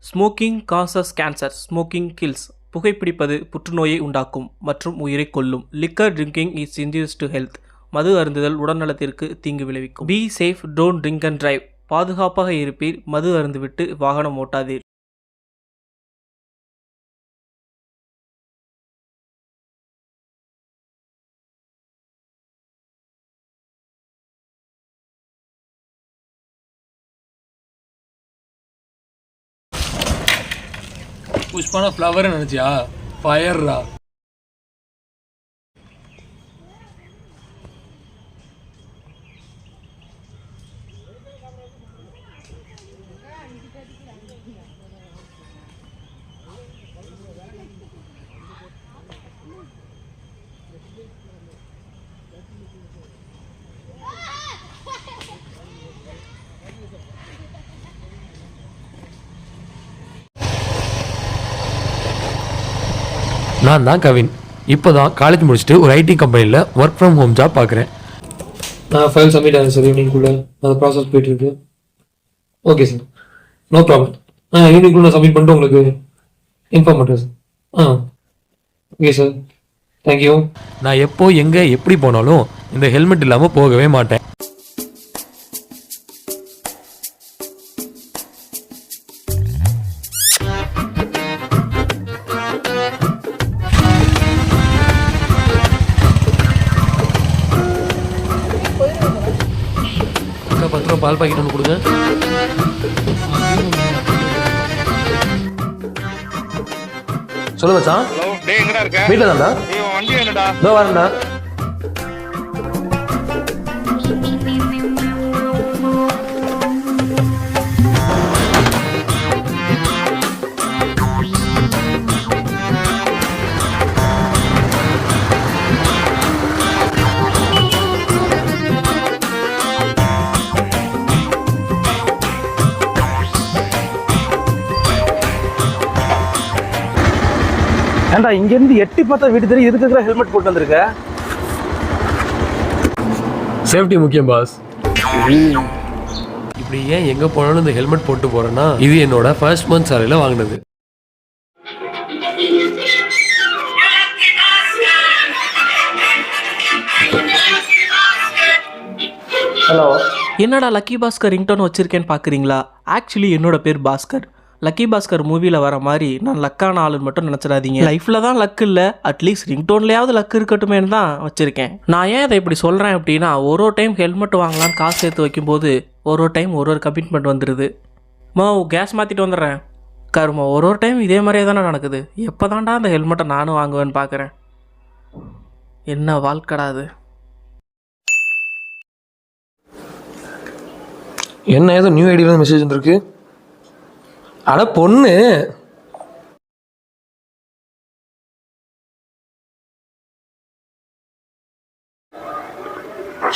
Smoking causes cancer, smoking kills. புகைப்பிடிப்பது புற்றுநோயை உண்டாக்கும் மற்றும் உயிரை கொல்லும். Liquor drinking is injurious to health. மது அருந்துதல் உடல்நலத்திற்கு தீங்கு விளைவிக்கும். Be safe, don't drink and drive. பாதுகாப்பாக இருப்பீர், மது அருந்துவிட்டு வாகனம் ஓட்டாதீர். புஷ்பான ஃப்ளவர் நினைச்சியா? ஃபயர்ரா. நான் தான் கவின். இப்போ தான் காலேஜ் முடிச்சுட்டு ஒரு ஐடி கம்பெனியில் ஒர்க் ஃப்ரம் ஹோம் ஜாப் பார்க்குறேன். நான் ஃபைல் சப்மிட் ஆகுது சார். ஈவினிங்குள்ளே அந்த ப்ராசஸ் போயிட்டுருக்கு. Okay sir, no problem. ஈவினிங்குள்ளே நான் சப்மிட் பண்ணிட்டு உங்களுக்கு இன்ஃபார்ம் பண்ணுறேன் சார். Okay sir, thank you. நான் எப்போ எங்கே எப்படி போனாலும் இந்த ஹெல்மெட் இல்லாமல் போகவே மாட்டேன். அக்கா 10 ரூபா பால் பாக்கெட் ஒன்று கொடுங்க. சொல்லு மச்சான். ஹலோ, டேய் எங்கடா இருக்க? வீட்டில் தான்டா. டேய் உன் வண்டி என்னடா? இதோ வரேன்டா. ஏண்டா இங்கேருந்து எட்டி பார்த்தா வீட்டு தெரியும், எதுக்கு ஹெல்மெட் போட்டு வந்திருக்க? சேஃப்டி முக்கியம் பாஸ். இப்படி ஏன் எங்கே போனாலும் இந்த ஹெல்மெட் போட்டு போகிறேன்னா, இது என்னோட ஃபர்ஸ்ட் மந்த் சாலையில் வாங்கினது. ஹலோ, என்னடா லக்கி பாஸ்கர் ரிங்டோன் வச்சிருக்கேன்னு பார்க்குறீங்களா? ஆக்சுவலி என்னோட பேர் பாஸ்கர். லக்கி பாஸ்கர் மூவியில் வர மாதிரி நான் லக்கான ஆளுன்னு மட்டும் நினச்சிடாதீங்க. லைஃப்பில் தான் லக்கு இல்லை, அட்லீஸ்ட் ரிங்டோன்லேயாவது லக்கு இருக்கட்டுமேனு தான் வச்சுருக்கேன். நான் ஏன் இதை இப்படி சொல்கிறேன் அப்படின்னா, ஒரு டைம் ஹெல்மெட் வாங்கலான்னு காசு சேர்த்து வைக்கும்போது ஒரு டைம் ஒரு கமிட்மெண்ட் வந்துடுது. கேஸ் மாற்றிட்டு வந்துடுறேன் கருமா. ஒரு டைம் இதே மாதிரியே தானே நடக்குது. எப்போ தான்டா அந்த ஹெல்மெட்டை நானும் வாங்குவேன்னு பார்க்குறேன். என்ன வாழ்க்கடாது. என்ன ஏதோ நியூ ஐடியில் மெசேஜ் வந்துருக்கு. அட பொண்ணு,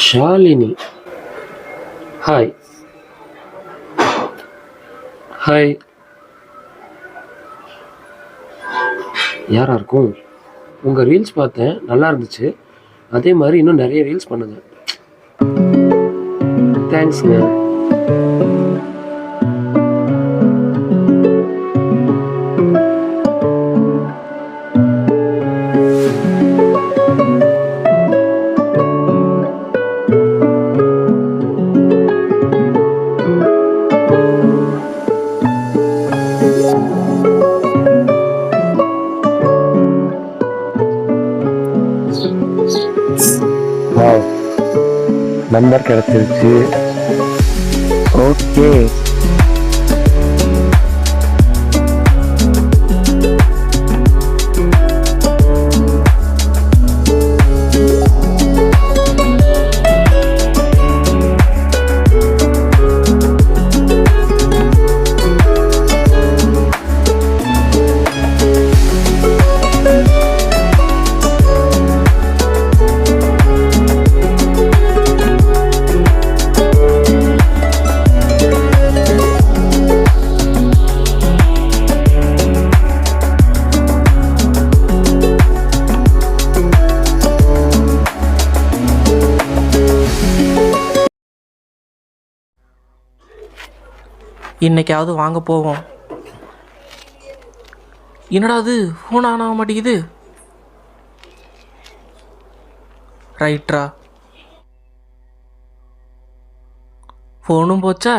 ஷாலினி. Hi hi. யாரா இருக்கும்? உங்கள் ரீல்ஸ் பார்த்தேன், நல்லா இருந்துச்சு. அதே மாதிரி இன்னும் நிறைய ரீல்ஸ் பண்ணுங்க. தேங்க்ஸுங்க. நம்பர் கிடைச்சிருச்சு. ஓகே, இன்றைக்காவது வாங்க போவோம். என்னடா அது ஃபோன் ஆன் ஆக மாட்டேங்குது. ரைட்ரா, ஃபோனும் போச்சா.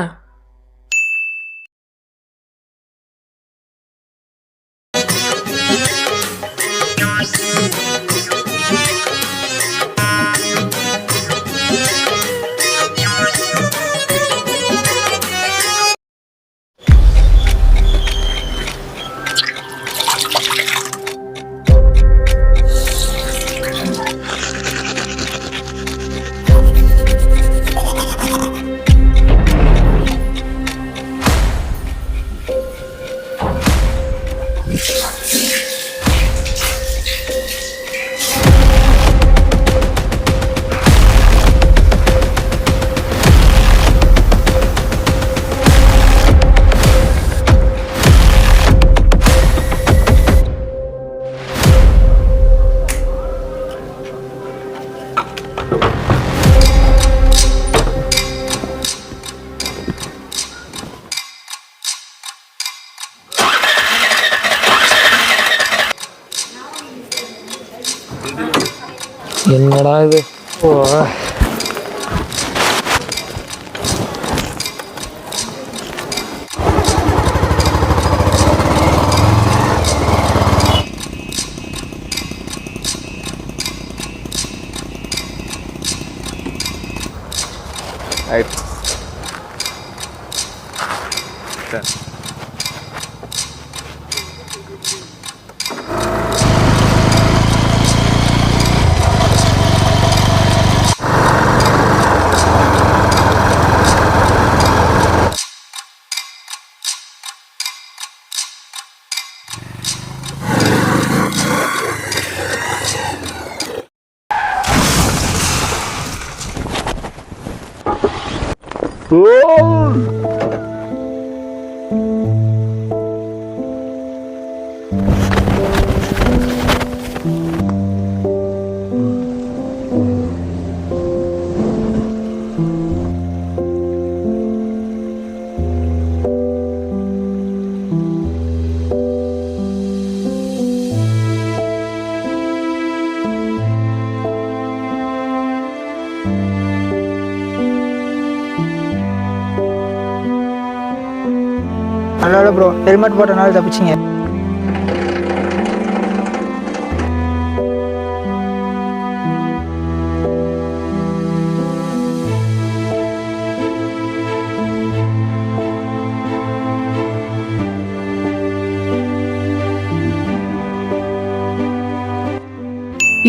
என்னடா இது? ஓ, நல்ல ப்ரோ, ஹெல்மெட் போட்டனால தப்பிச்சிங்க.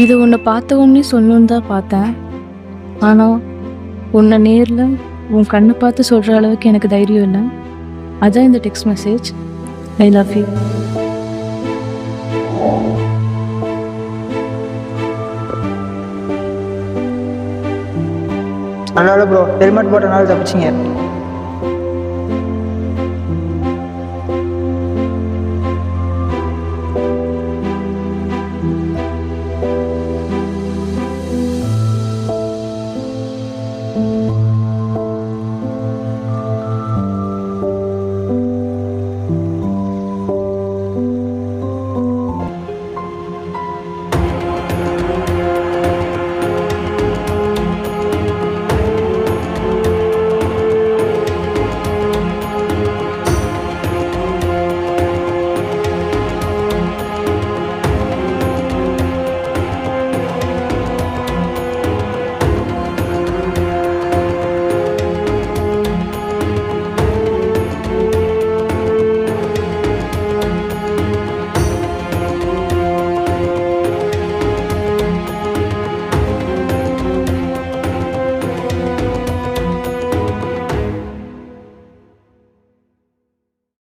இது உன்னை பார்த்த உடனே சொல்லணுன்னு தான் பார்த்தேன். ஆனால் உன்னை நேரில் உன் கண்ணை பார்த்து சொல்கிற அளவுக்கு எனக்கு தைரியம் இல்லை. அதான் இந்த text message. I love you. நல்ல ப்ரோ, ஹெல்மெட் போட்டனால தப்பிச்சிங்க.